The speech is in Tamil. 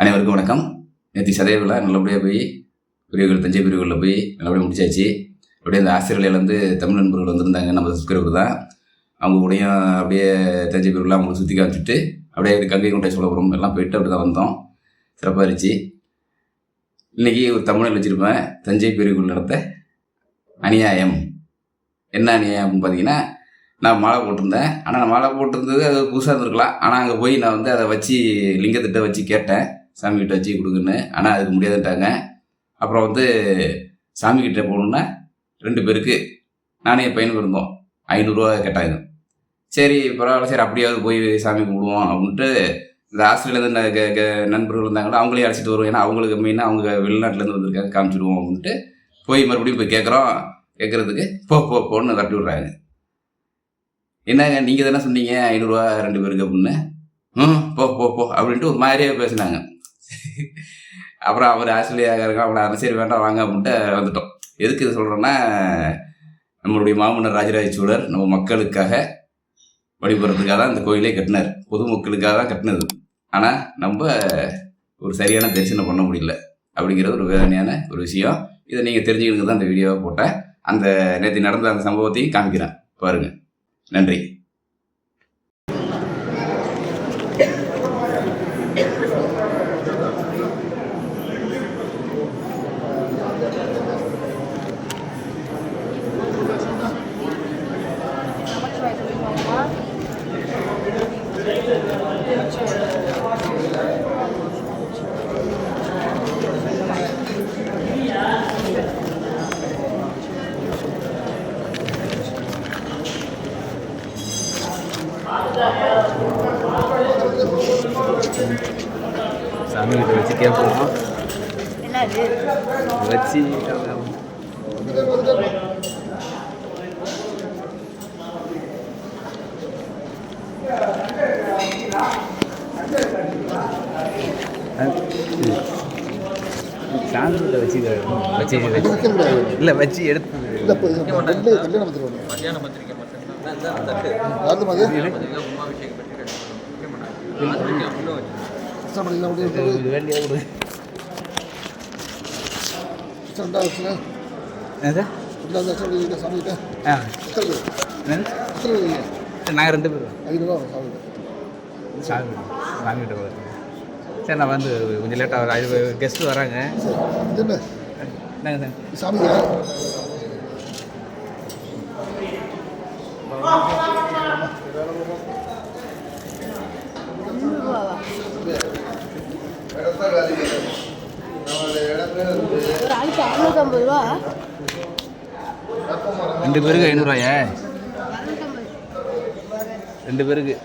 அனைவருக்கும் வணக்கம். நேற்று சதய விழா நல்லபடியாக போய் பெரியவர்கள் தஞ்சை பெரியவர்களில் போய் நல்லபடியாக முடிச்சாச்சு. அப்படியே இந்த ஆசிரியர்கள்லேருந்து தமிழ் நண்பர்கள் வந்திருந்தாங்க, நம்ம சப்ஸ்கிரைபர் தான். அவங்க கூடயும் அப்படியே தஞ்சை பெரியவர்களாக அவங்களுக்கு சுற்றி காமிச்சிட்டு அப்படியே கங்கை கொண்டை சோழபுரம் எல்லாம் போயிட்டு அப்படி தான் வந்தோம். சிறப்பாக இருந்துச்சு. இன்றைக்கி ஒரு தமிழில் வச்சுருப்பேன், தஞ்சை பெரியவர்கள் நடத்த அநியாயம். என்ன அநியாயம் அப்படின்னு பார்த்தீங்கன்னா, நான் மாலை போட்டிருந்தேன். ஆனால் நான் மாலை போட்டிருந்தது அது புதுசாக இருந்திருக்கலாம். ஆனால் அங்கே போய் நான் வந்து அதை வச்சு லிங்கத்திட்ட வச்சு கேட்டேன், சாமிக்கிட்ட வச்சு கொடுக்குன்னு. ஆனால் அதுக்கு முடியாதுன்ட்டாங்க. அப்புறம் வந்து சாமிக்கிட்ட போகணுன்னா 2 பேருக்கு நானே என் பையனுக்கு இருந்தோம், 500 ரூபா கேட்டாங்க. சரி பரவாயில்ல, சரி அப்படியாவது போய் சாமி கும்பிடுவோம் அப்படின்ட்டு இந்த ஆஸ்திரேலியாவிலேருந்து நண்பர்கள் இருந்தாங்களோ அவங்களையும் அழைச்சிட்டு வருவோம். ஏன்னா அவங்களுக்கு மெயினாக அவங்க வெளிநாட்டிலேருந்து வந்திருக்காங்க, காமிச்சிடுவோம் அப்படின்ட்டு போய் மறுபடியும் போய் கேட்குறதுக்கு போன்னு கட்டி விட்றாங்க. என்னங்க நீங்கள் தானே சொன்னீங்க 500 ரூபா 2 பேருக்கு அப்படின்னு. போ அப்படின்ட்டு ஒரு மாதிரியே பேசினாங்க. அப்புறம் அவர் ஆஸ்திரேலியாக்காரங்க அவங்கள சரி வேண்டாம் வாங்க அப்படின்ட்டு வந்துட்டோம். எதுக்கு இது சொல்கிறோன்னா, நம்மளுடைய மாமன்னர் ராஜராஜ சோழர் நம்ம மக்களுக்காக வழிபடுறதுக்காக தான் இந்த கோயிலே கட்டினார், பொதுமக்களுக்காக தான் கட்டினது. ஆனால் நம்ம ஒரு சரியான தரிசனம் பண்ண முடியல அப்படிங்கிறது ஒரு வேதனையான ஒரு விஷயம். இதை நீங்கள் தெரிஞ்சுக்கிறதுக்கு தான் இந்த வீடியோவை போட்டேன். அந்த நேற்று நடந்த அந்த சம்பவத்தையும் காமிக்கிறேன், பாருங்கள். நன்றி. சாமிகிட்ட வச்சு கேட்போம், வச்சு 2 இல்லை வச்சு எடுத்து நாங்கள் 2 பேர் சாமிகிட்ட போகிறேன். சரி நான் வந்து கொஞ்சம் லேட்டாக வர கெஸ்ட்டு வராங்க. என்னங்க சாமி ஒரு ஆளுக்கு 550 ரூபா. 2 பேருக்கு 500 ரூபாயா? 2 பேருக்கு